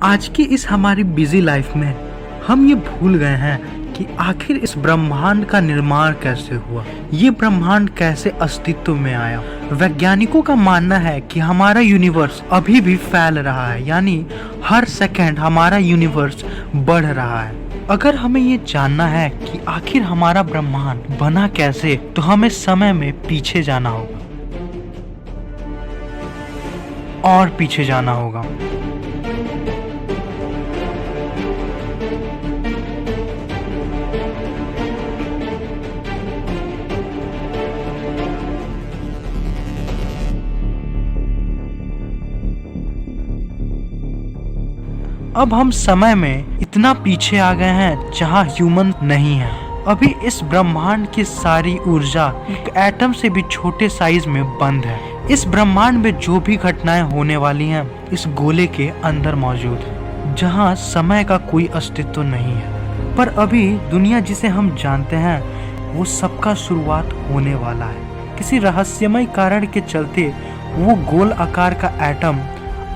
आज की इस हमारी बिजी लाइफ में हम ये भूल गए हैं कि आखिर इस ब्रह्मांड का निर्माण कैसे हुआ, ये ब्रह्मांड कैसे अस्तित्व में आया। वैज्ञानिकों का मानना है कि हमारा यूनिवर्स अभी भी फैल रहा है, यानी हर सेकंड हमारा यूनिवर्स बढ़ रहा है। अगर हमें ये जानना है कि आखिर हमारा ब्रह्मांड बना कैसे, तो हमें समय में पीछे जाना होगा और पीछे जाना होगा। अब हम समय में इतना पीछे आ गए हैं जहाँ ह्यूमन नहीं है। अभी इस ब्रह्मांड की सारी ऊर्जा एक एटम से भी छोटे साइज में बंद है। इस ब्रह्मांड में जो भी घटनाएं होने वाली हैं इस गोले के अंदर मौजूद है, जहाँ समय का कोई अस्तित्व नहीं है। पर अभी दुनिया जिसे हम जानते हैं वो सबका शुरुआत होने वाला है। किसी रहस्यमय कारण के चलते वो गोल आकार का एटम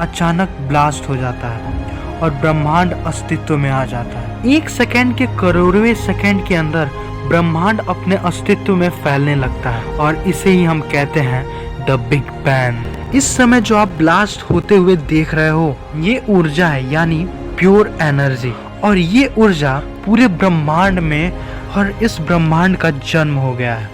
अचानक ब्लास्ट हो जाता है और ब्रह्मांड अस्तित्व में आ जाता है। एक सेकंड के करोड़वें सेकंड के अंदर ब्रह्मांड अपने अस्तित्व में फैलने लगता है और इसे ही हम कहते हैं द बिग बैंग। इस समय जो आप ब्लास्ट होते हुए देख रहे हो ये ऊर्जा है, यानी प्योर एनर्जी, और ये ऊर्जा पूरे ब्रह्मांड में और इस ब्रह्मांड का जन्म हो गया है।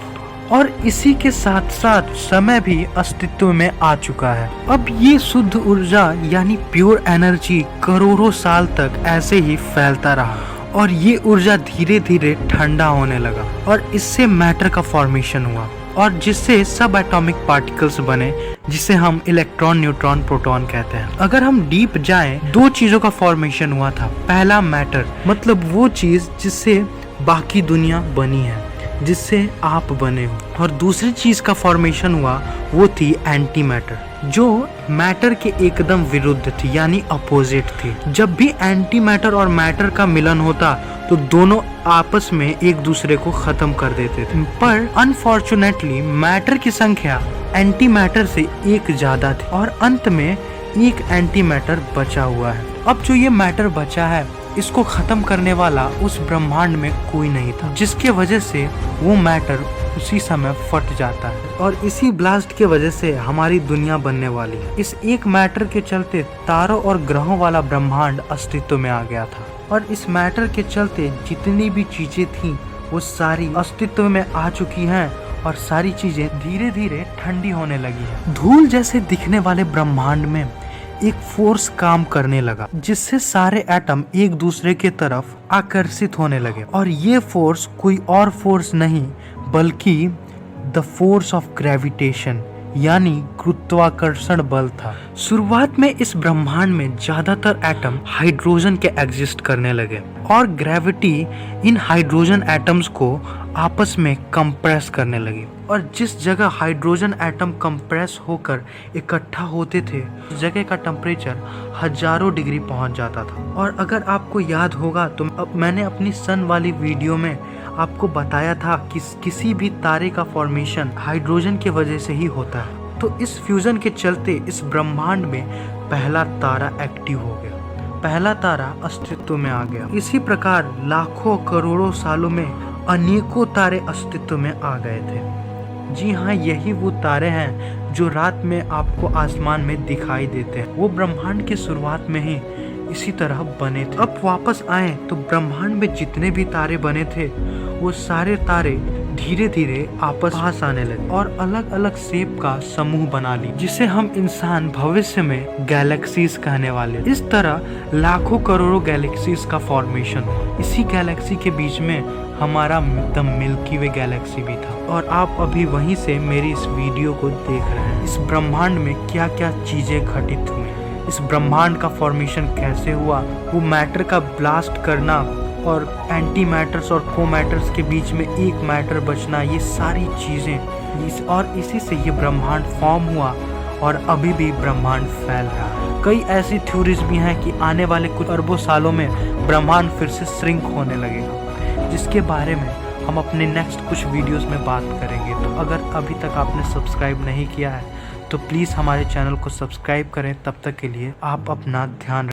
और इसी के साथ साथ समय भी अस्तित्व में आ चुका है। अब ये शुद्ध ऊर्जा यानी प्योर एनर्जी करोड़ों साल तक ऐसे ही फैलता रहा और ये ऊर्जा धीरे धीरे ठंडा होने लगा और इससे मैटर का फॉर्मेशन हुआ और जिससे सब एटॉमिक पार्टिकल्स बने, जिसे हम इलेक्ट्रॉन, न्यूट्रॉन, प्रोटॉन कहते हैं। अगर हम डीप जाएं, दो चीजों का फॉर्मेशन हुआ था। पहला मैटर, मतलब वो चीज जिससे बाकी दुनिया बनी है, जिससे आप बने हो, और दूसरी चीज का फॉर्मेशन हुआ वो थी एंटी मैटर, जो मैटर के एकदम विरुद्ध थी, यानी अपोजिट थी। जब भी एंटी मैटर और मैटर का मिलन होता तो दोनों आपस में एक दूसरे को खत्म कर देते थे। पर अनफॉर्चुनेटली मैटर की संख्या एंटी मैटर से एक ज्यादा थी और अंत में एक एंटी मैटर बचा हुआ है। अब जो ये मैटर बचा है इसको खत्म करने वाला उस ब्रह्मांड में कोई नहीं था, जिसके वजह से वो मैटर उसी समय फट जाता है और इसी ब्लास्ट के वजह से हमारी दुनिया बनने वाली है। इस एक मैटर के चलते तारों और ग्रहों वाला ब्रह्मांड अस्तित्व में आ गया था और इस मैटर के चलते जितनी भी चीजें थी वो सारी अस्तित्व में आ चुकी हैं और सारी चीजें धीरे धीरे ठंडी होने लगी है। धूल जैसे दिखने वाले ब्रह्मांड में एक फोर्स काम करने लगा, जिससे सारे एटम एक दूसरे के तरफ आकर्षित होने लगे और ये फोर्स कोई और फोर्स नहीं बल्कि द फोर्स ऑफ ग्रेविटेशन, यानी गुरुत्वाकर्षण बल था। शुरुआत में इस ब्रह्मांड में ज्यादातर एटम हाइड्रोजन के एग्जिस्ट करने लगे और ग्रेविटी इन हाइड्रोजन एटम्स को आपस में कंप्रेस करने लगी और जिस जगह हाइड्रोजन एटम कंप्रेस होकर इकट्ठा होते थे उस जगह का टेम्परेचर हजारों डिग्री पहुंच जाता था। और अगर आपको याद होगा तो मैंने अपनी सन वाली वीडियो में आपको बताया था कि किसी भी तारे का फॉर्मेशन हाइड्रोजन की वजह से ही होता है। तो इस फ्यूजन के चलते इस ब्रह्मांड में पहला तारा एक्टिव हो गया, पहला तारा अस्तित्व में आ गया। इसी प्रकार लाखों करोड़ों सालों में अनेकों तारे अस्तित्व में आ गए थे। जी हाँ, यही वो तारे हैं जो रात में आपको आसमान में दिखाई देते हैं। वो ब्रह्मांड की शुरुआत में ही इसी तरह बने थे। अब वापस आए तो ब्रह्मांड में जितने भी तारे बने थे वो सारे तारे धीरे धीरे आपस पास आने लगे और अलग अलग शेप का समूह बना ली, जिसे हम इंसान भविष्य में गैलेक्सीज कहने वाले। इस तरह लाखों करोड़ों गैलेक्सीज का फॉर्मेशन हुआ। इसी गैलेक्सी के बीच में हमारा द मिल्की वे गैलेक्सी भी था और आप अभी वहीं से मेरी इस वीडियो को देख रहे हैं। इस ब्रह्मांड में क्या क्या चीजें घटित हुई, इस ब्रह्मांड का फॉर्मेशन कैसे हुआ, वो मैटर का ब्लास्ट करना और एंटी मैटर्स और को मैटर्स के बीच में एक मैटर बचना, ये सारी चीजें और इसी से ये ब्रह्मांड फॉर्म हुआ और अभी भी ब्रह्मांड फैल रहा है। कई ऐसी थ्योरीज भी हैं कि आने वाले कुछ अरबों सालों में ब्रह्मांड फिर से श्रिंक होने लगेगा, जिसके बारे में हम अपने नेक्स्ट कुछ वीडियोस में बात करेंगे। तो अगर अभी तक आपने सब्सक्राइब नहीं किया है तो प्लीज़ हमारे चैनल को सब्सक्राइब करें। तब तक के लिए आप अपना ध्यान